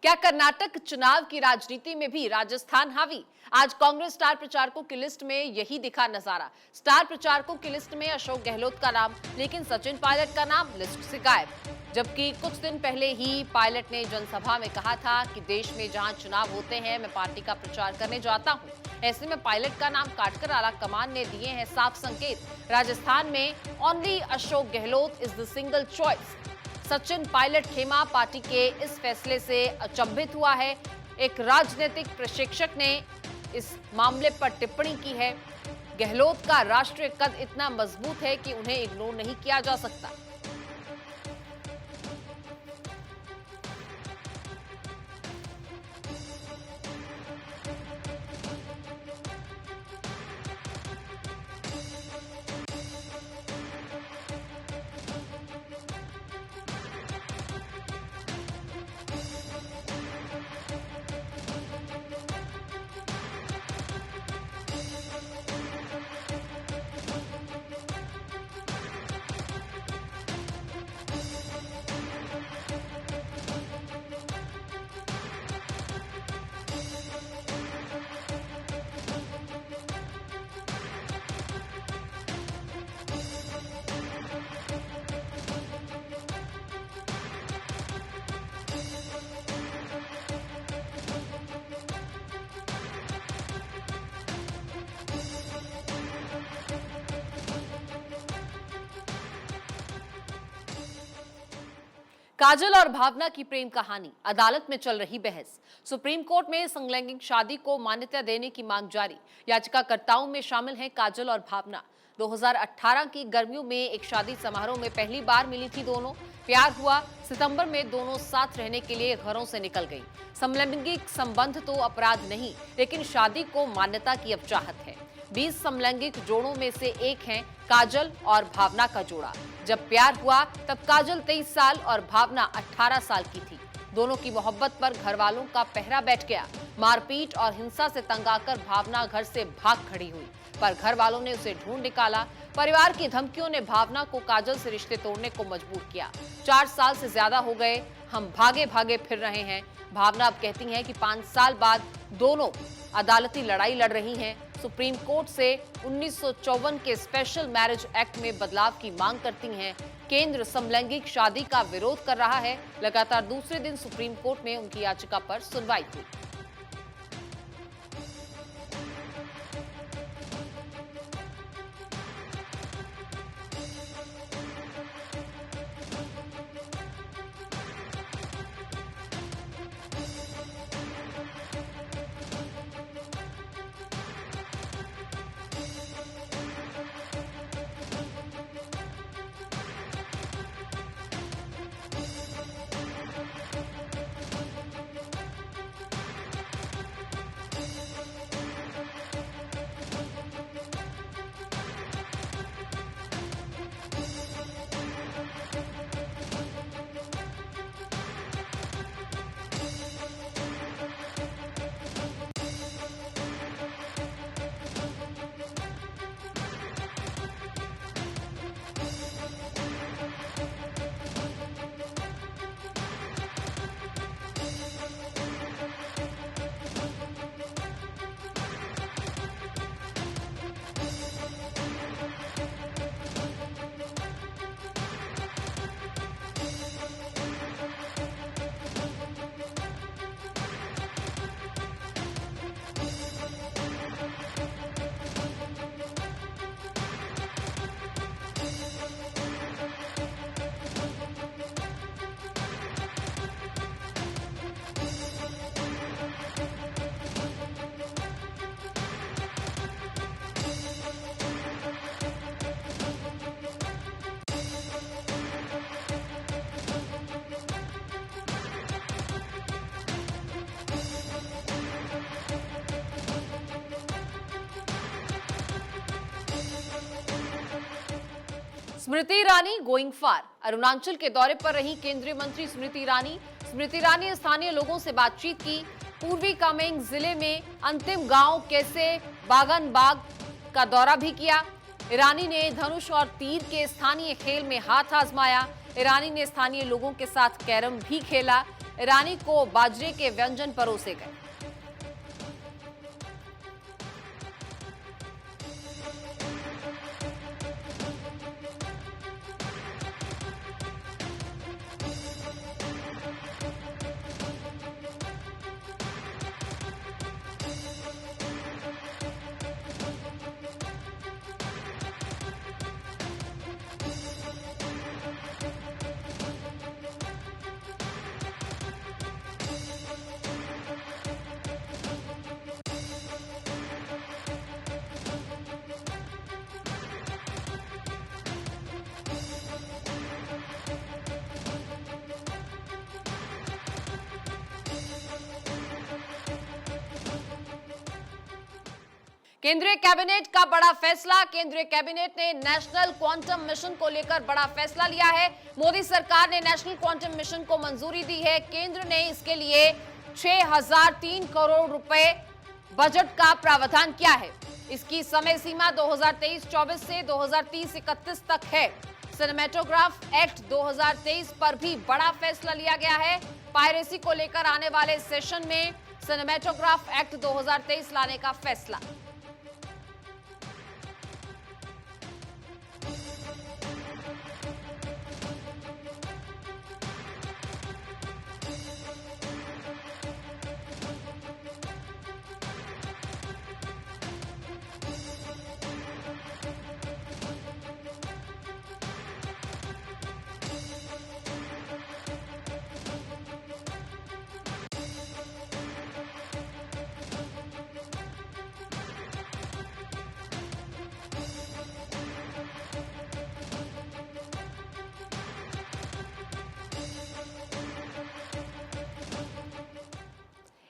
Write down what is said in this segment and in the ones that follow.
क्या कर्नाटक चुनाव की राजनीति में भी राजस्थान हावी? आज कांग्रेस स्टार प्रचारकों की लिस्ट में यही दिखा नजारा। स्टार प्रचारकों की लिस्ट में अशोक गहलोत का नाम, लेकिन सचिन पायलट का नाम लिस्ट से गायब। जबकि कुछ दिन पहले ही पायलट ने जनसभा में कहा था कि देश में जहां चुनाव होते हैं मैं पार्टी का प्रचार करने जाता हूं। ऐसे में पायलट का नाम काटकर आला कमान ने दिए हैं साफ संकेत। राजस्थान में only Ashok Gehlot is the single choice. Sachin Pilot खेमा पार्टी के इस फैसले से अचंभित हुआ है। एक राजनीतिक प्रशिक्षक ने इस मामले पर टिप्पणी की है। गहलोत का राष्ट्रीय कद इतना मजबूत है कि उन्हें इग्नोर नहीं किया जा सकता। काजल और भावना की प्रेम कहानी, अदालत में चल रही बहस। सुप्रीम कोर्ट में समलैंगिक शादी को मान्यता देने की मांग जारी। याचिकाकर्ताओं में शामिल हैं काजल और भावना। 2018 की गर्मियों में एक शादी समारोह में पहली बार मिली थी दोनों। प्यार हुआ। सितंबर में दोनों साथ रहने के लिए घरों से निकल गई। समलैंगिक संबंध तो अपराध नहीं, लेकिन शादी को मान्यता की अब चाहत है। 20 समलैंगिक जोड़ों में से एक हैं काजल और भावना का जोड़ा। जब प्यार हुआ तब काजल 23 साल और भावना 18 साल की थी। दोनों की मोहब्बत पर घर वालों का पहरा बैठ गया। मारपीट और हिंसा से तंग आकर भावना घर से भाग खड़ी हुई, पर घर वालों ने उसे ढूंढ निकाला। परिवार की धमकियों ने भावना को काजल से रिश्ते तोड़ने को मजबूर किया। 4 साल से ज्यादा हो गए, हम भागे भागे फिर रहे हैं। भावना अब कहती हैं कि 5 साल बाद दोनों अदालती लड़ाई लड़ रही हैं। सुप्रीम कोर्ट से 1954 के स्पेशल मैरिज एक्ट में बदलाव की मांग करती हैं। केंद्र समलैंगिक शादी का विरोध कर रहा है। लगातार दूसरे दिन सुप्रीम कोर्ट में उनकी याचिका पर सुनवाई हुई। स्मृति ईरानी गोइंग फार। अरुणाचल के दौरे पर रही केंद्रीय मंत्री स्मृति ईरानी ने स्थानीय लोगों से बातचीत की। पूर्वी कामेंग जिले में अंतिम गांव कैसे बागन बाग का दौरा भी किया। ईरानी ने धनुष और तीर के स्थानीय खेल में हाथ आजमाया। ईरानी ने स्थानीय लोगों के साथ कैरम भी खेला। ईरानी को बाजरे के व्यंजन परोसे गए। केंद्रीय कैबिनेट का बड़ा फैसला। केंद्रीय कैबिनेट ने नेशनल क्वांटम मिशन को लेकर बड़ा फैसला लिया है। मोदी सरकार ने नेशनल क्वांटम मिशन को मंजूरी दी है। केंद्र ने इसके लिए 6003 करोड़ रुपए बजट का प्रावधान किया है। इसकी समय सीमा 2023-24 से 2030-31 तक है। सिनेमेटोग्राफ एक्ट 2023 पर भी बड़ा फैसला लिया गया है। पायरेसी को लेकर आने वाले सेशन में सिनेमेटोग्राफ एक्ट 2023 लाने का फैसला।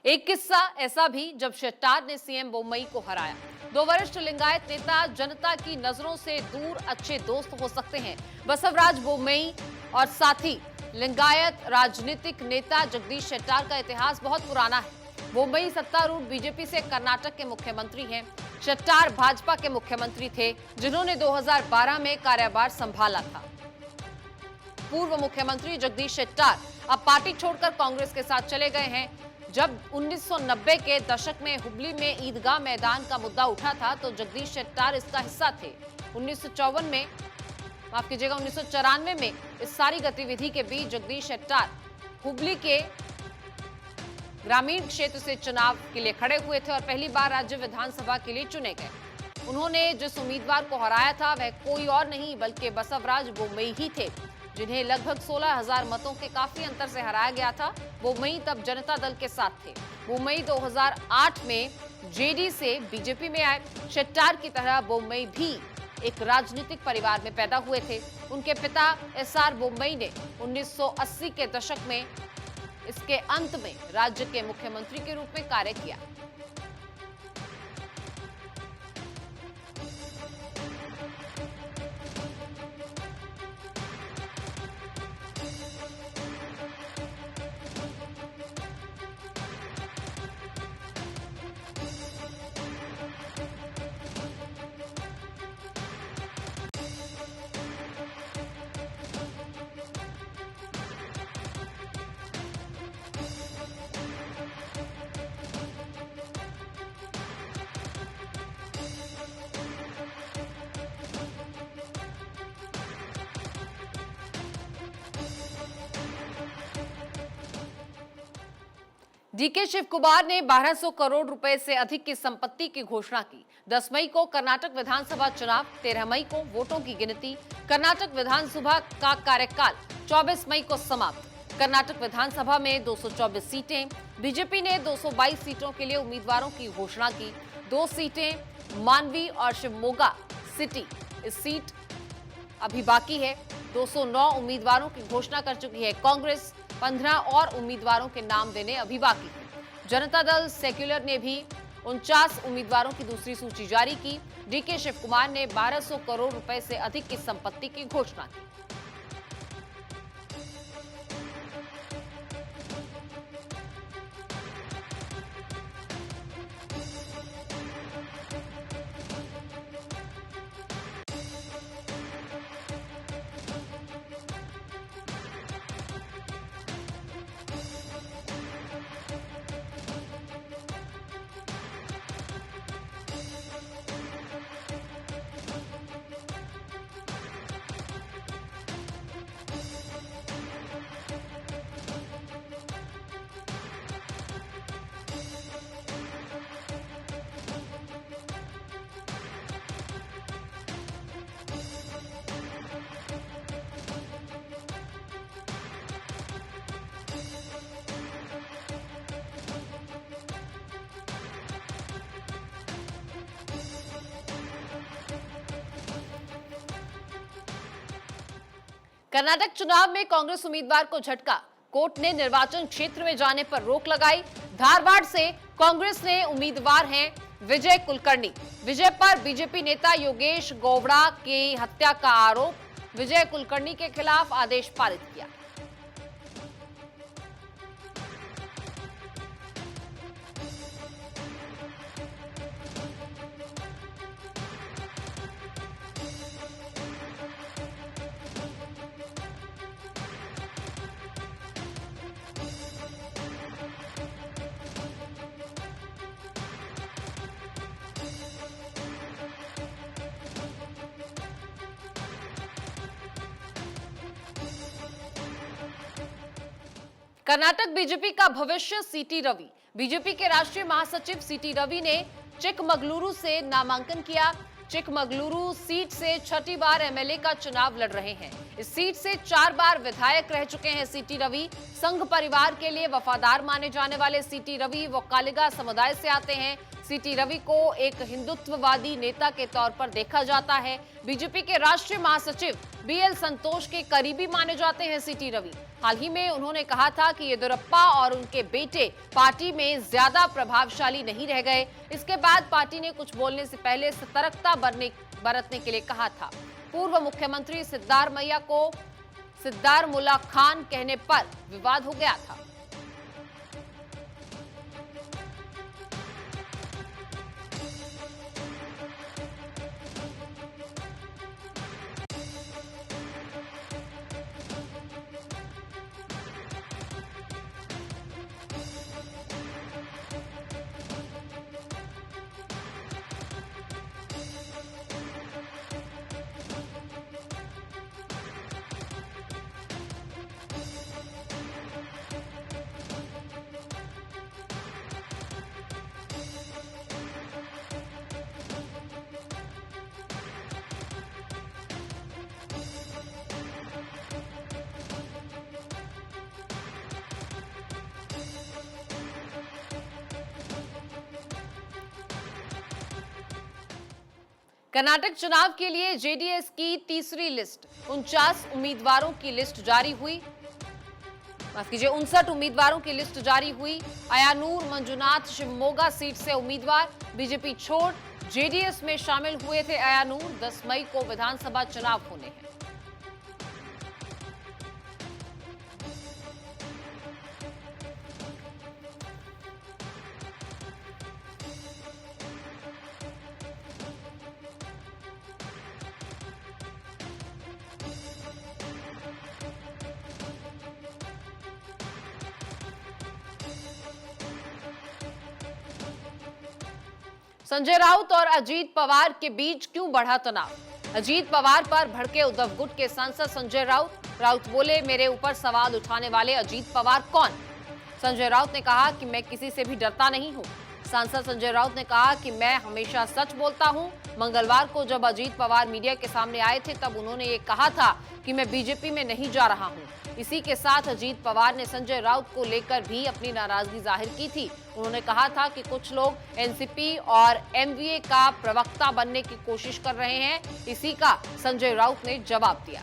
एक किस्सा ऐसा भी जब शेट्टार ने सीएम बोम्मई को हराया। दो वरिष्ठ लिंगायत नेता जनता की नजरों से दूर अच्छे दोस्त हो सकते हैं। बसवराज बोम्मई और साथी लिंगायत राजनीतिक नेता जगदीश शेट्टार का इतिहास बहुत पुराना है। बोम्मई सत्तारूढ़ बीजेपी से कर्नाटक के मुख्यमंत्री हैं। शेट्टार भाजपा के मुख्यमंत्री थे जिन्होंने 2012 में कार्यभार संभाला था। पूर्व मुख्यमंत्री जगदीश शेट्टार अब पार्टी छोड़कर कांग्रेस के साथ चले गए हैं। जब 1990 के दशक में हुबली में ईदगाह मैदान का मुद्दा उठा था तो जगदीश शेट्टार इसका हिस्सा थे। 1994 में, माफ कीजिएगा, 1994 में इस सारी गतिविधि के बीच जगदीश शेट्टार हुबली के ग्रामीण क्षेत्र से चुनाव के लिए खड़े हुए थे और पहली बार राज्य विधानसभा के लिए चुने गए। उन्होंने जिस उम्मीदवार को हराया था वह कोई और नहीं बल्कि बसवराज बोम्मई ही थे, जिन्हें लगभग 16,000 मतों के काफी अंतर से हराया गया था। बोम्मई तब जनता दल के साथ थे। बोम्मई 2008 में जेडी से बीजेपी में आए। शेट्टार की तरह बोम्मई भी एक राजनीतिक परिवार में पैदा हुए थे। उनके पिता एसआर बोम्मई ने 1980 के दशक में इसके अंत में राज्य के मुख्यमंत्री के रूप में कार्य किया। डीके शिव कुमार ने 1200 करोड़ रुपए से अधिक की संपत्ति की घोषणा की। 10 मई को कर्नाटक विधानसभा चुनाव, 13 मई को वोटों की गिनती। कर्नाटक विधानसभा का कार्यकाल 24 मई को समाप्त। कर्नाटक विधानसभा में 224 सीटें। बीजेपी ने 222 सीटों के लिए उम्मीदवारों की घोषणा की। 2 सीटें मांडवी और शिवमोगा सिटी, इस सीट अभी बाकी है। 209 उम्मीदवारों की घोषणा कर चुकी है कांग्रेस। 15 और उम्मीदवारों के नाम देने अभी बाकी है। जनता दल सेक्युलर ने भी 49 उम्मीदवारों की दूसरी सूची जारी की। डीके शिव कुमार ने 1200 करोड़ रुपए से अधिक की संपत्ति की घोषणा की। कर्नाटक चुनाव में कांग्रेस उम्मीदवार को झटका, कोर्ट ने निर्वाचन क्षेत्र में जाने पर रोक लगाई। धारवाड़ से कांग्रेस ने उम्मीदवार हैं विजय कुलकर्णी। विजय पर बीजेपी नेता योगेश गौवड़ा की हत्या का आरोप, विजय कुलकर्णी के खिलाफ आदेश पारित किया। कर्नाटक बीजेपी का भविष्य सीटी रवि। बीजेपी के राष्ट्रीय महासचिव सीटी रवि ने चिकमगलुरु से नामांकन किया। चिकमगलुरु सीट से छठी बार एमएलए का चुनाव लड़ रहे हैं। इस सीट से 4 बार विधायक रह चुके हैं सीटी रवि। संघ परिवार के लिए वफादार माने जाने वाले सीटी रवि वो कालिगा समुदाय से आते हैं। सीटी रवि को एक हिंदुत्ववादी नेता के तौर पर देखा जाता है। बीजेपी के राष्ट्रीय महासचिव बीएल संतोष के करीबी माने जाते हैं सीटी रवि। हाल ही में उन्होंने कहा था कि येदियुरप्पा और उनके बेटे पार्टी में ज्यादा प्रभावशाली नहीं रह गए। इसके बाद पार्टी ने कुछ बोलने से पहले सतर्कता बरतने के लिए कहा था। पूर्व मुख्यमंत्री सिद्दारमुल्ला खान कहने पर विवाद हो गया था। कर्नाटक चुनाव के लिए जेडीएस की तीसरी लिस्ट 49 उम्मीदवारों की लिस्ट जारी हुई। माफ कीजिए, 59 उम्मीदवारों की लिस्ट जारी हुई। अयानूर मंजुनाथ शिवमोगा सीट से उम्मीदवार बीजेपी छोड़ जेडीएस में शामिल हुए थे। अयानूर 10 मई को विधानसभा चुनाव होने हैं। संजय राउत और अजीत पवार के बीच क्यों बढ़ा तनाव? अजीत पवार पर भड़के उद्धव गुट के सांसद संजय राउत बोले, मेरे ऊपर सवाल उठाने वाले अजीत पवार कौन? संजय राउत ने कहा कि मैं किसी से भी डरता नहीं हूं। सांसद संजय राउत ने कहा कि मैं हमेशा सच बोलता हूं। मंगलवार को जब अजीत पवार मीडिया के सामने आए थे तब उन्होंने ये कहा था कि मैं बीजेपी में नहीं जा रहा हूं। इसी के साथ अजीत पवार ने संजय राउत को लेकर भी अपनी नाराजगी जाहिर की थी। उन्होंने कहा था कि कुछ लोग एनसीपी और एमवीए का प्रवक्ता बनने की कोशिश कर रहे हैं। इसी का संजय राउत ने जवाब दिया।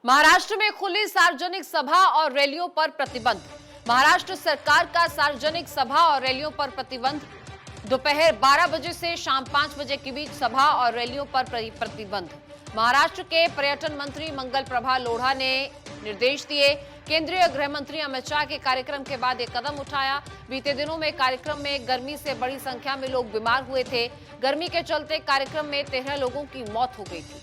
महाराष्ट्र में खुली सार्वजनिक सभा और रैलियों पर प्रतिबंध। महाराष्ट्र सरकार का सार्वजनिक सभा और रैलियों पर प्रतिबंध। दोपहर 12 बजे से शाम 5 बजे के बीच सभा और रैलियों पर प्रतिबंध। महाराष्ट्र के पर्यटन मंत्री मंगल प्रभा लोढ़ा ने निर्देश दिए। केंद्रीय गृह मंत्री अमित शाह के कार्यक्रम के बाद एक कदम उठाया। बीते दिनों में कार्यक्रम में गर्मी से बड़ी संख्या में लोग बीमार हुए थे। गर्मी के चलते कार्यक्रम में 13 लोगों की मौत हो गई थी।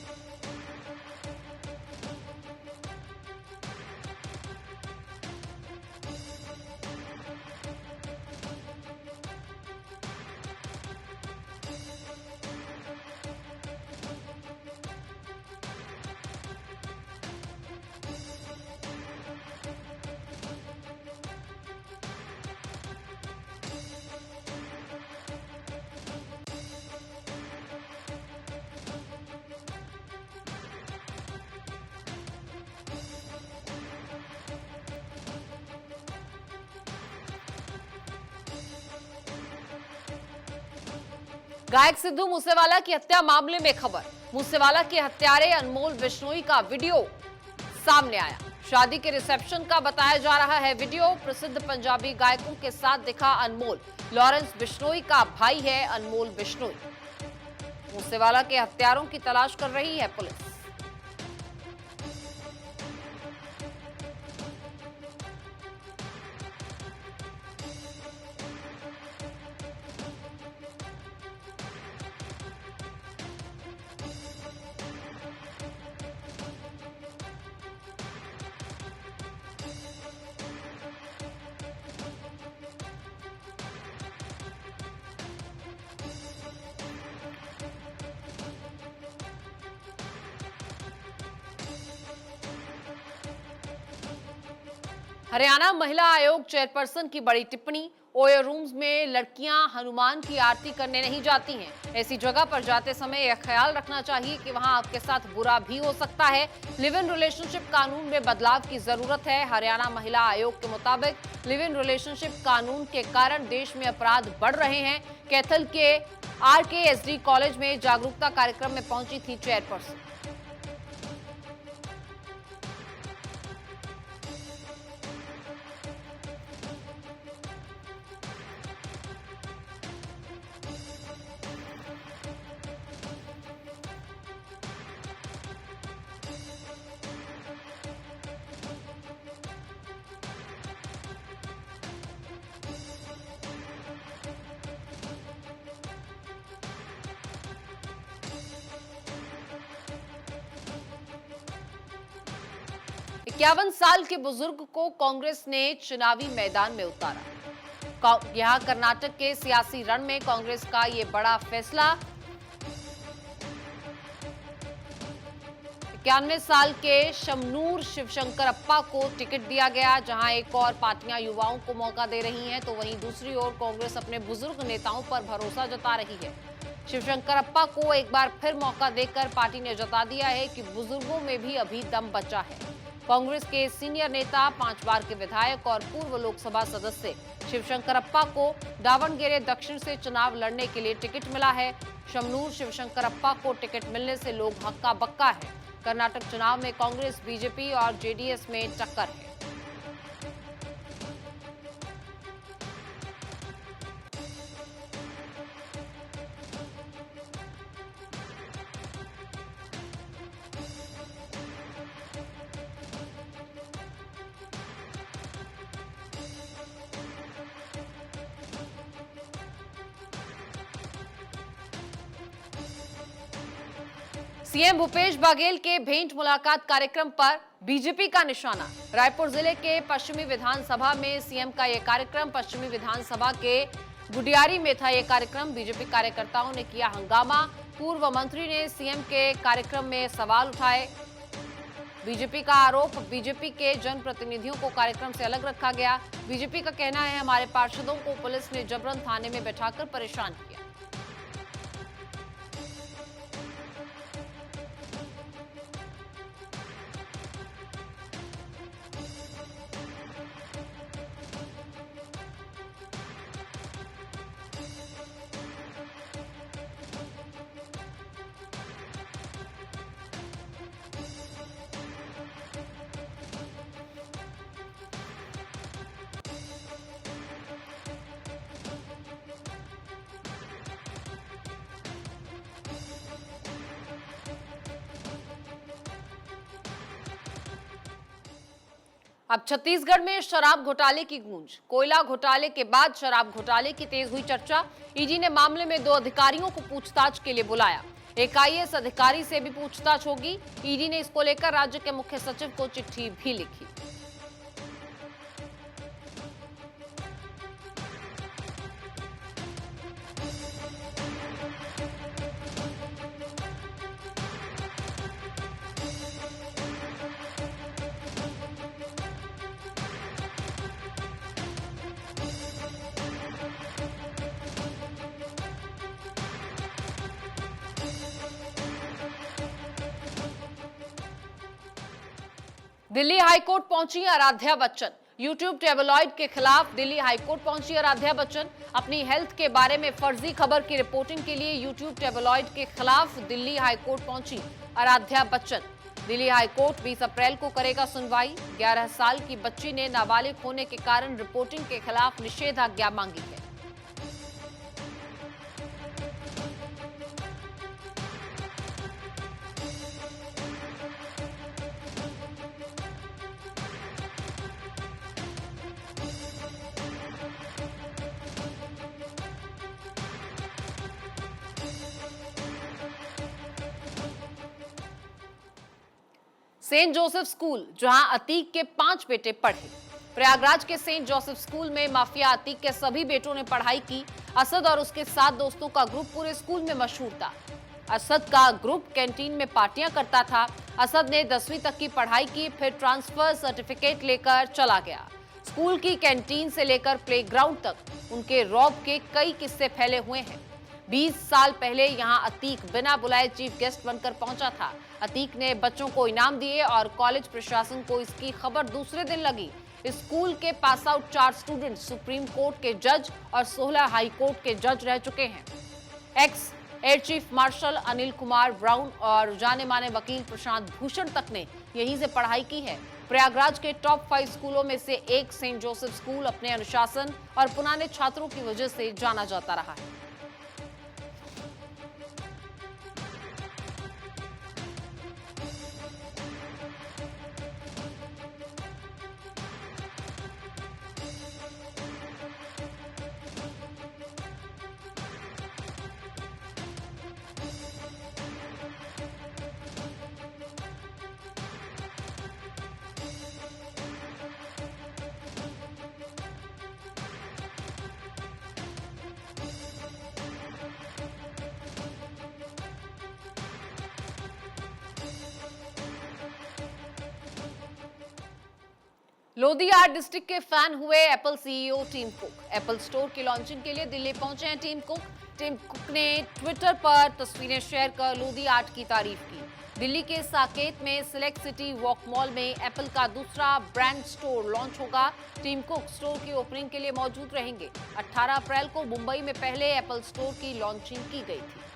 गायक सिद्धू मूसेवाला की हत्या मामले में खबर। मूसेवाला के हत्यारे अनमोल बिश्नोई का वीडियो सामने आया। शादी के रिसेप्शन का बताया जा रहा है वीडियो। प्रसिद्ध पंजाबी गायकों के साथ दिखा अनमोल। लॉरेंस बिश्नोई का भाई है अनमोल बिश्नोई। मूसेवाला के हत्यारों की तलाश कर रही है पुलिस। हरियाणा महिला आयोग चेयरपर्सन की बड़ी टिप्पणी। ओयो रूम्स में लड़कियां हनुमान की आरती करने नहीं जाती हैं। ऐसी जगह पर जाते समय यह ख्याल रखना चाहिए कि वहां आपके साथ बुरा भी हो सकता है। लिव इन रिलेशनशिप कानून में बदलाव की जरूरत है। हरियाणा महिला आयोग के मुताबिक लिव इन रिलेशनशिप कानून के कारण देश में अपराध बढ़ रहे हैं। कैथल के RKSD कॉलेज में जागरूकता कार्यक्रम में पहुंची थी चेयरपर्सन। इक्यावन साल के बुजुर्ग को कांग्रेस ने चुनावी मैदान में उतारा। यहां कर्नाटक के सियासी रण में कांग्रेस का ये बड़ा फैसला। 91 साल के शमनूर शिवशंकरप्पा को टिकट दिया गया। जहां एक और पार्टियां युवाओं को मौका दे रही हैं, तो वहीं दूसरी ओर कांग्रेस अपने बुजुर्ग नेताओं पर भरोसा जता रही है। शिवशंकरप्पा को एक बार फिर मौका देकर पार्टी ने जता दिया है कि बुजुर्गों में भी अभी दम बचा है। कांग्रेस के सीनियर नेता, 5 बार के विधायक और पूर्व लोकसभा सदस्य शिवशंकरप्पा को दावणगेरे दक्षिण से चुनाव लड़ने के लिए टिकट मिला है। शमनूर शिवशंकरप्पा को टिकट मिलने से लोग हक्का बक्का है। कर्नाटक चुनाव में कांग्रेस, बीजेपी और जेडीएस में टक्कर है। सीएम भूपेश बघेल के भेंट मुलाकात कार्यक्रम पर बीजेपी का निशाना। रायपुर जिले के पश्चिमी विधानसभा में सीएम का यह कार्यक्रम। पश्चिमी विधानसभा के गुडियारी में था यह कार्यक्रम। बीजेपी कार्यकर्ताओं ने किया हंगामा। पूर्व मंत्री ने सीएम के कार्यक्रम में सवाल उठाए। बीजेपी का आरोप, बीजेपी के जनप्रतिनिधियों को कार्यक्रम से अलग रखा गया। बीजेपी का कहना है, हमारे पार्षदों को पुलिस ने जबरन थाने में बैठाकर परेशान किया। अब छत्तीसगढ़ में शराब घोटाले की गूंज। कोयला घोटाले के बाद शराब घोटाले की तेज हुई चर्चा। ईडी ने मामले में 2 अधिकारियों को पूछताछ के लिए बुलाया। एक IAS अधिकारी से भी पूछताछ होगी। ईडी ने इसको लेकर राज्य के मुख्य सचिव को चिट्ठी भी लिखी। दिल्ली हाईकोर्ट पहुंची आराध्या बच्चन। यूट्यूब टैबलॉइड के खिलाफ दिल्ली हाईकोर्ट पहुंची आराध्या बच्चन। अपनी हेल्थ के बारे में फर्जी खबर की रिपोर्टिंग के लिए यूट्यूब टैबलॉइड के खिलाफ दिल्ली हाईकोर्ट पहुंची आराध्या बच्चन। दिल्ली हाईकोर्ट 20 अप्रैल को करेगा सुनवाई। 11 साल की बच्ची ने नाबालिग होने के कारण रिपोर्टिंग के खिलाफ निषेधाज्ञा मांगी है। सेंट जोसेफ स्कूल, जहां अतीक के 5 बेटे पढ़े। प्रयागराज के सेंट जोसेफ स्कूल में माफिया अतीक के सभी बेटों ने पढ़ाई की। असद और उसके 7 दोस्तों का ग्रुप पूरे स्कूल में मशहूर था। असद का ग्रुप कैंटीन में पार्टियां करता था। असद ने 10वीं तक की पढ़ाई की, फिर ट्रांसफर सर्टिफिकेट लेकर चला गया। स्कूल की कैंटीन से लेकर प्लेग्राउंड तक उनके रौब के कई किस्से फैले हुए हैं। 20 साल पहले यहां अतीक बिना बुलाए चीफ गेस्ट बनकर पहुंचा था। अतीक ने बच्चों को इनाम दिए और कॉलेज प्रशासन को इसकी खबर दूसरे दिन लगी। स्कूल के pass out 4 student supreme court के जज और 16 हाई कोर्ट के जज रह चुके हैं। X air chief marshal Anil Kumar brown और जाने माने वकील प्रशांत भूषण तक ने यहीं से पढ़ाई की है। प्रयागराज के टॉप 5 स्कूलों में से एक सेंट जोसेफ स्कूल अपने अनुशासन और पुराने छात्रों की वजह से जाना जाता रहा है। लोधियाड डिस्ट्रिक्ट के फैन हुए Apple CEO Tim Cook. Apple store की लॉन्चिंग के लिए दिल्ली पहुंचे हैं टिम कुक। टिम कुक ने ट्विटर पर तस्वीरें शेयर कर लोधियाड की तारीफ की। दिल्ली के साकेत में सिलेक्ट सिटी वॉक मॉल में एप्पल का दूसरा ब्रांड स्टोर लॉन्च होगा। टिम कुक स्टोर की ओपनिंग के लिए मौजूद रहेंगे। 18 अप्रैल को मुंबई में पहले एप्पल स्टोर की लॉन्चिंग की गई थी।